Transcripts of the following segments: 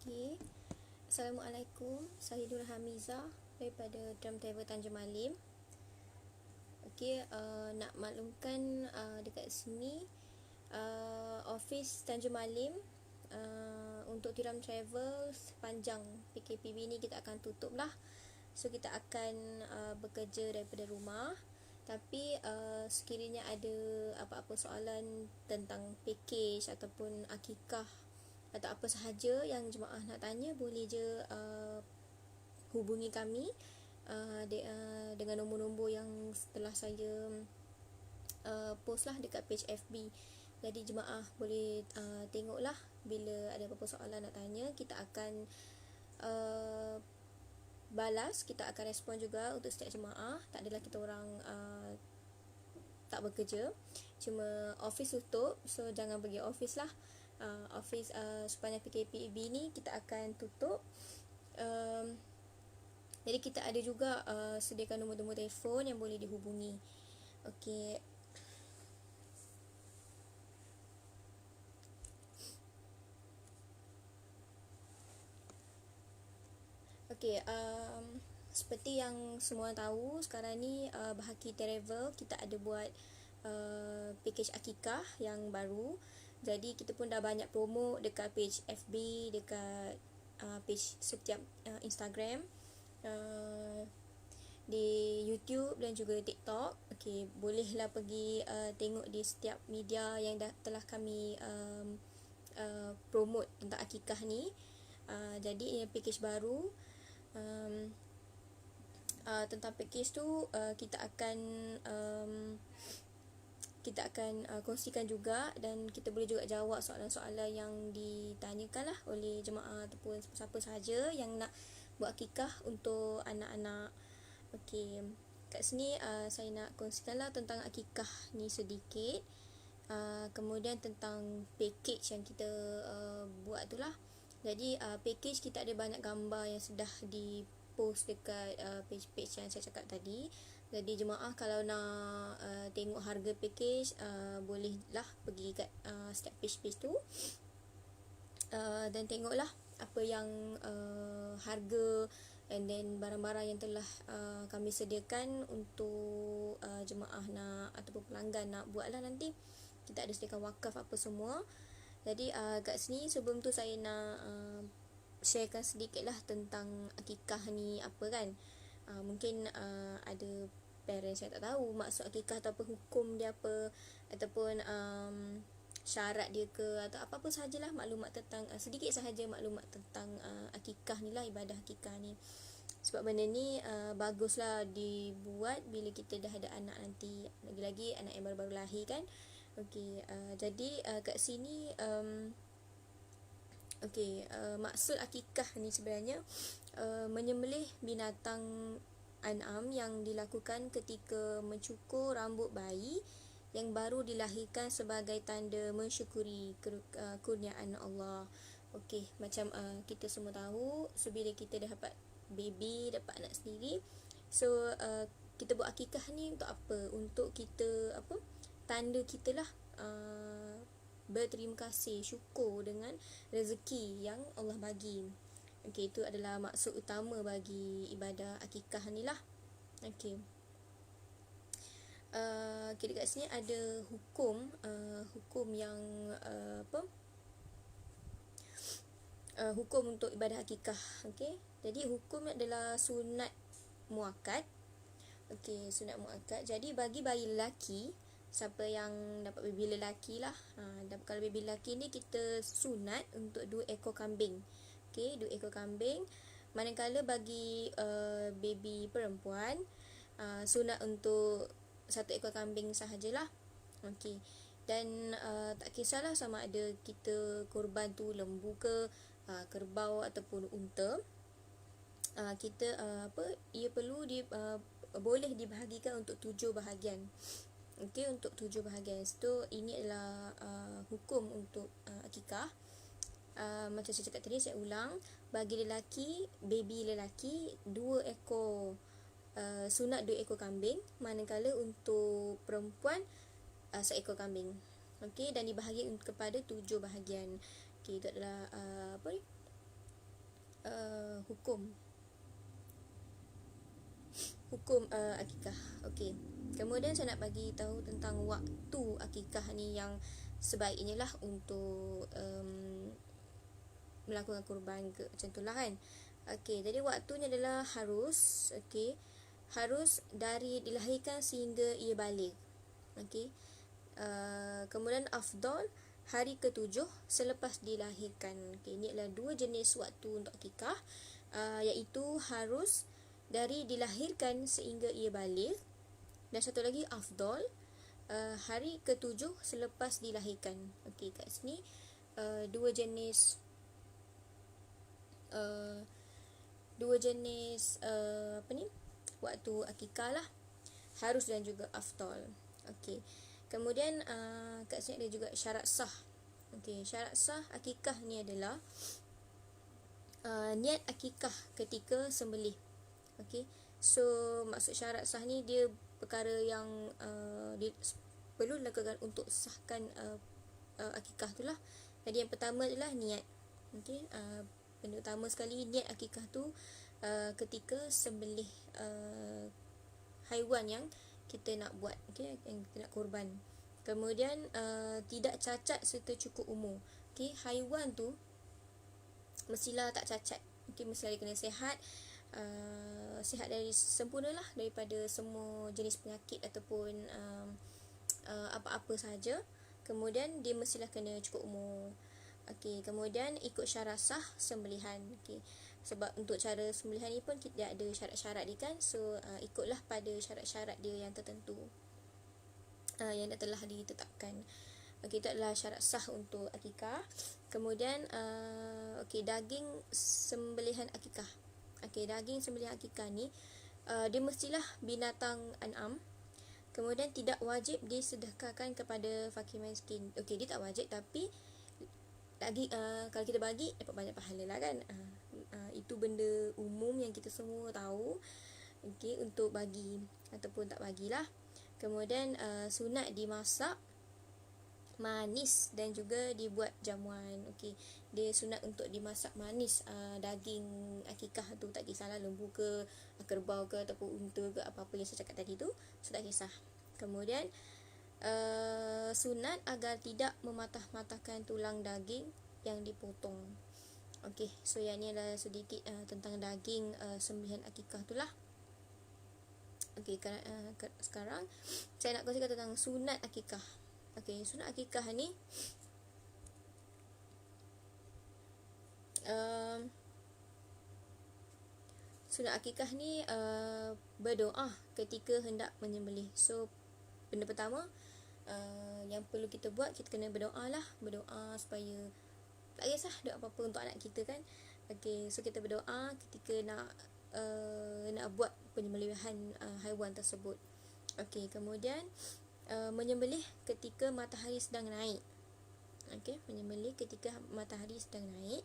Okay. Assalamualaikum, saya Nur Hamiza daripada Drum Travel Tanjung Malim. Okay, nak maklumkan dekat sini office Tanjung Malim untuk Tiram Travel sepanjang PKPB ni kita akan tutup lah. So kita akan bekerja daripada rumah. Tapi sekiranya ada apa-apa soalan tentang package ataupun akikah atau apa sahaja yang jemaah nak tanya, boleh je hubungi kami dengan nombor-nombor yang telah saya post lah dekat page FB. Jadi jemaah boleh tengoklah bila ada apa-apa soalan nak tanya, kita akan balas, kita akan respon juga untuk setiap jemaah. Tak adalah kita orang tak bekerja, cuma office tutup, so jangan pergi office lah. Office sepanjang PKPB ni kita akan tutup. Jadi kita ada juga sediakan nombor-nombor telefon yang boleh dihubungi. Okey. Okey, seperti yang semua tahu, sekarang ni Bahaki Travel kita ada buat package akikah yang baru. Jadi kita pun dah banyak promo dekat page FB, dekat page setiap Instagram, di YouTube dan juga TikTok. Okey, bolehlah pergi tengok di setiap media yang telah kami promote tentang akikah ni. Jadi ini package baru. Tentang package tu kita akan kongsikan juga, dan kita boleh juga jawab soalan-soalan yang ditanyakan lah oleh jemaah ataupun siapa sahaja yang nak buat akikah untuk anak-anak. Okey, kat sini saya nak kongsikan lah tentang akikah ni sedikit. Kemudian tentang package yang kita buat tu lah. Jadi package kita ada banyak gambar yang sudah dipost dekat page-page yang saya cakap tadi. Jadi jemaah kalau nak tengok harga package, bolehlah pergi kat setiap page-page tu, dan tengoklah apa yang harga and then barang-barang yang telah kami sediakan untuk jemaah nak ataupun pelanggan nak buat lah nanti. Kita ada sediakan wakaf apa semua. Jadi kat sini sebelum tu saya nak sharekan sedikit lah tentang akikah ni apa kan. Mungkin ada parents yang tak tahu maksud akikah atau apa, hukum dia apa, ataupun syarat dia ke, atau apa-apa sahajalah maklumat tentang sedikit sahaja maklumat tentang akikah ni lah, ibadah akikah ni. Sebab benda ni baguslah dibuat bila kita dah ada anak nanti, lagi-lagi anak yang baru-baru lahir kan. Okey, jadi kat sini maksud akikah ni sebenarnya menyembelih binatang an'am yang dilakukan ketika mencukur rambut bayi yang baru dilahirkan sebagai tanda mensyukuri kurniaan Allah. Okey, macam kita semua tahu, so bila kita dah dapat baby, dapat anak sendiri, so kita buat akikah ni untuk apa? Untuk kita tanda kita lah berterima kasih, syukur dengan rezeki yang Allah bagi. Okey, itu adalah maksud utama bagi ibadah akikah ni lah. Okey. Dekat sini ada hukum yang hukum untuk ibadah akikah. Okey. Jadi hukum adalah sunat muakkad. Okey, sunat muakkad. Jadi bagi bayi lelaki, siapa yang dapat baby lelaki lah, kalau baby lelaki ni kita sunat untuk 2 ekor kambing. Okey, 2 ekor kambing. Manakala bagi baby perempuan, sunat untuk 1 ekor kambing sahajalah. Okey. Dan tak kisahlah sama ada kita korban tu lembu ke, kerbau ataupun unta. Kita ia perlu boleh dibahagikan untuk 7 bahagian. Okey, untuk 7 bahagian. So ini adalah hukum untuk akikah. Macam saya cakap tadi, saya ulang, bagi lelaki, baby lelaki 2 ekor sunat 2 ekor kambing, manakala untuk perempuan 1 ekor kambing. Okey, dan dibahagi kepada 7 bahagian. Okey, itu adalah hukum akikah. Okey. Kemudian saya nak bagi tahu tentang waktu akikah ni yang sebaiknya lah untuk melakukan kurban ke macam itulah kan. Okey, jadi waktunya adalah harus, okey, harus dari dilahirkan sehingga ia balik. Okey. Kemudian afdal hari ke-7 selepas dilahirkan. Okey, ini adalah dua jenis waktu untuk akikah, iaitu harus dari dilahirkan sehingga ia balik, dan satu lagi afdal hari ke-7 selepas dilahirkan. Okey, kat sini dua jenis waktu akikah lah, harus dan juga afdal. Okey. Kemudian kat sini ada juga syarat sah. Okey, syarat sah akikah ni adalah niat akikah ketika sembelih. Okey. So maksud syarat sah ni dia perkara yang perlu dilakukan untuk sahkan akikah tu lah. Jadi yang pertama adalah niat. Okey. Benda utama sekali niat akikah tu ketika sembelih haiwan yang kita nak buat, okey, yang kita nak kurban. Kemudian tidak cacat serta cukup umur. Okey, haiwan tu mestilah tak cacat. Okey, mestilah dia kena sihat. Sihat dari sempurna lah, daripada semua jenis penyakit ataupun apa-apa sahaja. Kemudian dia mestilah kena cukup umur. Okey, kemudian ikut syarat sah sembelihan. Okey, sebab untuk cara sembelihan ni pun kita ada syarat-syarat dia kan. So ikutlah pada syarat-syarat dia yang tertentu yang dah telah ditetapkan. Okey, itu adalah syarat sah untuk akikah. Kemudian okey, daging sembelihan akikah. Okey, daging sembelihan akikah ni dia mestilah binatang an'am. Kemudian tidak wajib disedekahkan kepada fakir miskin. Okey, dia tak wajib, tapi lagi kalau kita bagi dapat banyak pahala lah kan. Itu benda umum yang kita semua tahu. Okey, untuk bagi ataupun tak bagilah. Kemudian sunat dimasak manis dan juga dibuat jamuan. Okey, dia sunat untuk dimasak manis daging akikah tu, tak kisahlah lembu ke, kerbau ke ataupun unta ke, apa-apa yang saya cakap tadi tu, so tak kisah. Kemudian sunat agar tidak mematah-matahkan tulang daging yang dipotong. Okey, so yang ni adalah sedikit tentang daging sembelihan akikah tu lah. Okey, sekarang saya nak kongsikan tentang sunat akikah. Okey, sunat akikah ni sunat akikah ni berdoa ketika hendak menyembelih. So benda pertama yang perlu kita buat, kita kena berdoa lah. Berdoa supaya tak kisah doa apa-apa untuk anak kita kan. Okey, so kita berdoa ketika nak buat penyembelihan haiwan tersebut. Okey, kemudian menyembelih ketika matahari sedang naik. Okey, menyembelih ketika matahari sedang naik.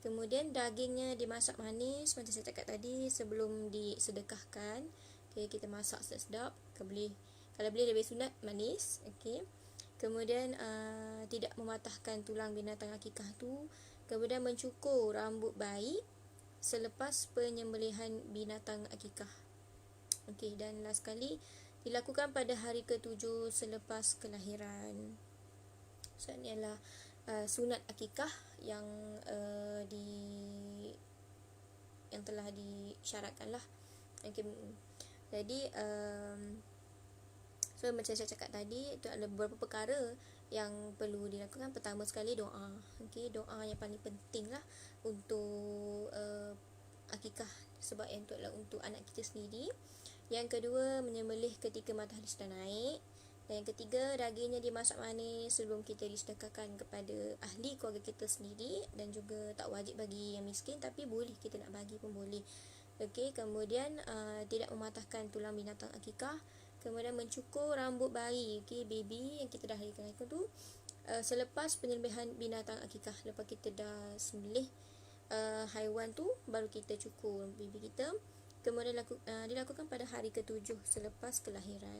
Kemudian dagingnya dimasak manis macam saya cakap tadi sebelum disedekahkan. Okey, kita masak sedap-sedap. Kalau boleh lebih sunat manis. Okey. Kemudian tidak mematahkan tulang binatang akikah tu. Kemudian mencukur rambut bayi selepas penyembelihan binatang akikah. Okey, dan last sekali dilakukan pada hari ke-7 selepas kelahiran. So ini adalah sunat akikah yang yang telah disyaratkan lah. Okay. Jadi so macam saya cakap tadi, itu ada beberapa perkara yang perlu dilakukan. Pertama sekali doa. Okay, doa yang paling penting lah untuk akikah, sebab yang itu adalah untuk anak kita sendiri. Yang kedua, menyembelih ketika matahari sedang naik. Dan yang ketiga, dagingnya dimasak manis sebelum kita disedekahkan kepada ahli keluarga kita sendiri, dan juga tak wajib bagi yang miskin, tapi boleh kita nak bagi pun boleh. Okey, kemudian tidak mematahkan tulang binatang akikah. Kemudian mencukur rambut bayi, okey, baby yang kita dah lahirkan itu tu selepas penyembelihan binatang akikah. Lepas kita dah sembelih haiwan tu, baru kita cukur baby kita. Kemudian dilakukan pada hari ke-7 selepas kelahiran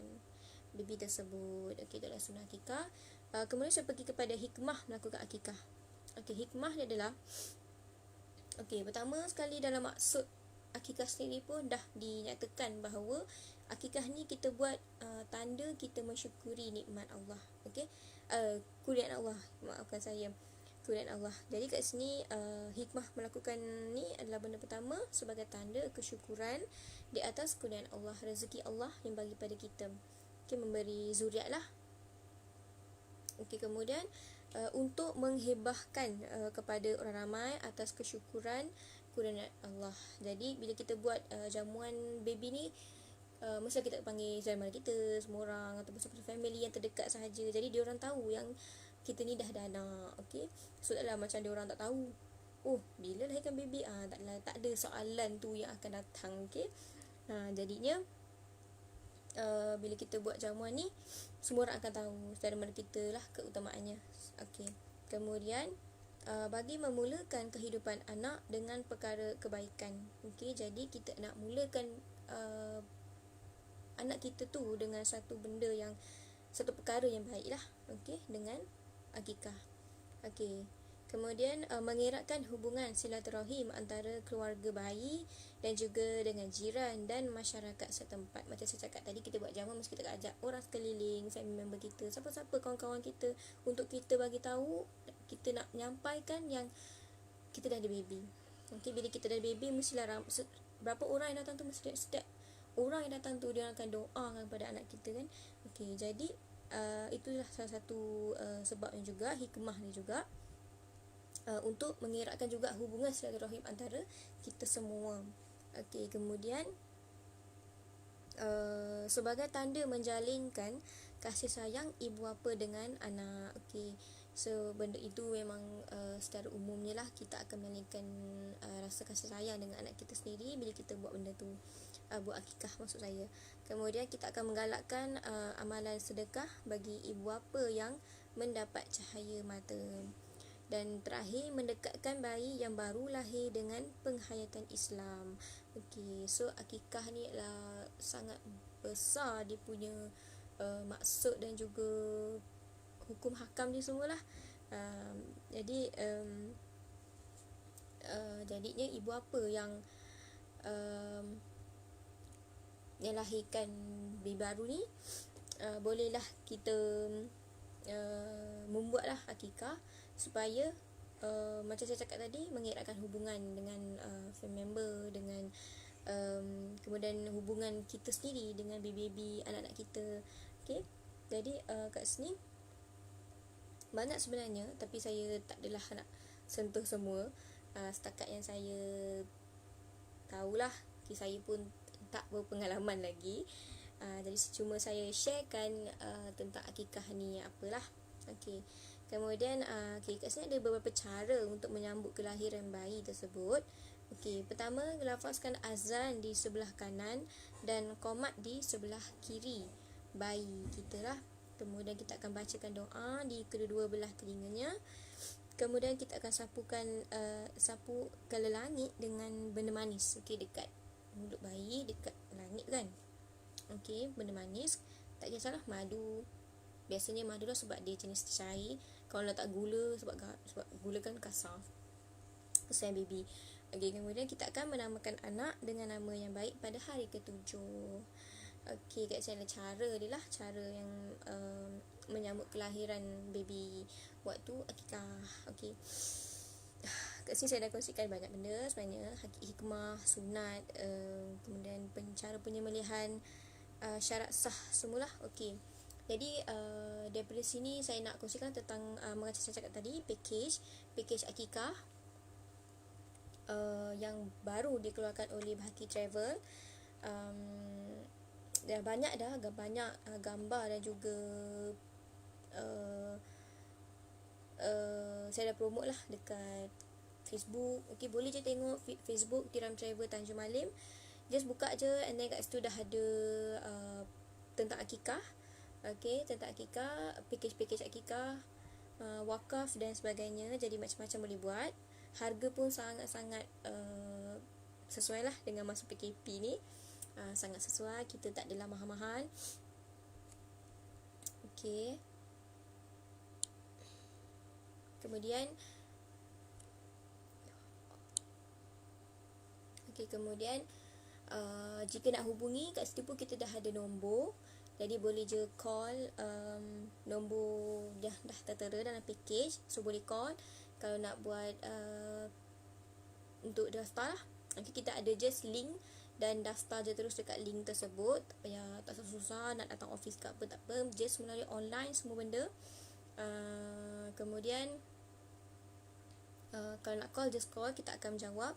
baby tersebut. Okey, itulah sunnah akikah. Kemudian saya pergi kepada hikmah melakukan akikah. Okey, hikmah dia adalah Okey, pertama sekali dalam maksud akikah sendiri pun dah dinyatakan bahawa akikah ni kita buat tanda kita mensyukuri nikmat Allah. Okey. Kurniaan Allah, maafkan saya. Kurniaan Allah. Jadi kat sini hikmah melakukan ni adalah benda pertama sebagai tanda kesyukuran di atas kurniaan Allah, rezeki Allah yang bagi pada kita. Okey, memberi zuriat lah. Okey, kemudian untuk menghibahkan kepada orang ramai atas kesyukuran kurniaan Allah. Jadi bila kita buat jamuan baby ni, mesti kita panggil saudara kita, semua orang ataupun satu family yang terdekat sahaja. Jadi dia orang tahu yang kita ni dah ada anak. Okey, so taklah macam dia orang tak tahu, oh bila lahirkan baby, tak ada soalan tu yang akan datang. Okey, jadinya bila kita buat jamuan ni, semua orang akan tahu saudara mara kita lah keutamaannya. Okey, kemudian bagi memulakan kehidupan anak dengan perkara kebaikan. Okey, jadi kita nak mulakan anak kita tu dengan satu perkara yang baik lah. Okey, dengan akikah. Okey, kemudian mengeratkan hubungan silaturahim antara keluarga bayi dan juga dengan jiran dan masyarakat setempat. Macam saya cakap tadi, kita buat jamuan mesti kita ajak orang sekeliling, family member kita, siapa-siapa kawan-kawan kita, untuk kita bagi tahu, kita nak menyampaikan yang kita dah ada baby. Okey, bila kita dah ada baby, mestilah berapa orang yang datang tu, mesti setiap orang yang datang tu dia akan doakan kepada anak kita kan. Okey, jadi itulah salah satu sebabnya juga, hikmahnya juga, untuk mengeratkan juga hubungan silaturahim antara kita semua. Okey, kemudian sebagai tanda menjalinkan kasih sayang ibu bapa dengan anak. Okey, so benda itu memang secara umumnya lah kita akan menjalinkan rasa kasih sayang dengan anak kita sendiri bila kita buat benda tu, buat akikah maksud saya. Kemudian kita akan menggalakkan amalan sedekah bagi ibu bapa yang mendapat cahaya mata. Dan terakhir, mendekatkan bayi yang baru lahir dengan penghayatan Islam. Okey, so akikah ni adalah sangat besar dia punya maksud dan juga hukum hakam dia semualah. Jadi jadinya ibu apa yang lahirkan baby baru ni, bolehlah kita membuatlah akikah supaya macam saya cakap tadi, mengeratkan hubungan dengan family member, dengan kemudian hubungan kita sendiri dengan baby-baby, anak-anak kita. Okay, jadi kat sini banyak sebenarnya, tapi saya tak adalah nak sentuh semua. Setakat yang saya tahulah, saya pun tak berpengalaman lagi. Jadi cuma saya sharekan tentang akikah ni apalah. Okey. Kemudian kat sini ada beberapa cara untuk menyambut kelahiran bayi tersebut. Okey, pertama, lafazkan azan di sebelah kanan dan qomat di sebelah kiri bayi kita lah. Kemudian kita akan bacakan doa di kedua-dua belah telinganya. Kemudian kita akan sapu ke langit dengan benda manis. Okey, dekat mulut bayi, dekat langit kan. Okey, benda manis, tak kisahlah madu. Biasanya madu lah sebab dia jenis cair. Kalau letak gula, sebab gula kan kasar, kesian baby. Okey, kemudian kita akan menamakan anak dengan nama yang baik pada hari ke-7. Okey, kat sini ada cara dia lah, cara yang menyambut kelahiran baby waktu akikah. Okey, kat sini saya dah kongsikan banyak benda sebenarnya, hikmah, sunat, kemudian cara penyembelihan, syarat sah semualah. Okey, jadi daripada sini saya nak kongsikan tentang macam saya cakap tadi, package akikah yang baru dikeluarkan oleh Bahaki Travel. Dah banyak gambar dan juga saya dah promote lah dekat Facebook. Okey, boleh je tengok Facebook Tiram Travel Tanjung Malim. Just buka je, and then kat situ dah ada tentang akikah. Okey, tentang akikah, package akikah, wakaf dan sebagainya. Jadi macam-macam boleh buat. Harga pun sangat-sangat sesuai lah dengan masa PKP ni. Sangat sesuai, kita tak adalah mahal-mahal. Okey, kemudian Okay, kemudian jika nak hubungi, kat situ pun kita dah ada nombor. Jadi boleh je call, nombor dah tertera dalam package. So boleh call kalau nak buat untuk daftar lah. Nanti kita ada just link dan daftar je terus dekat link tersebut. Tak payah, tak susah nak datang office ke apa, tak apa. Just melalui online semua benda. Kemudian kalau nak call, just call, kita akan menjawab.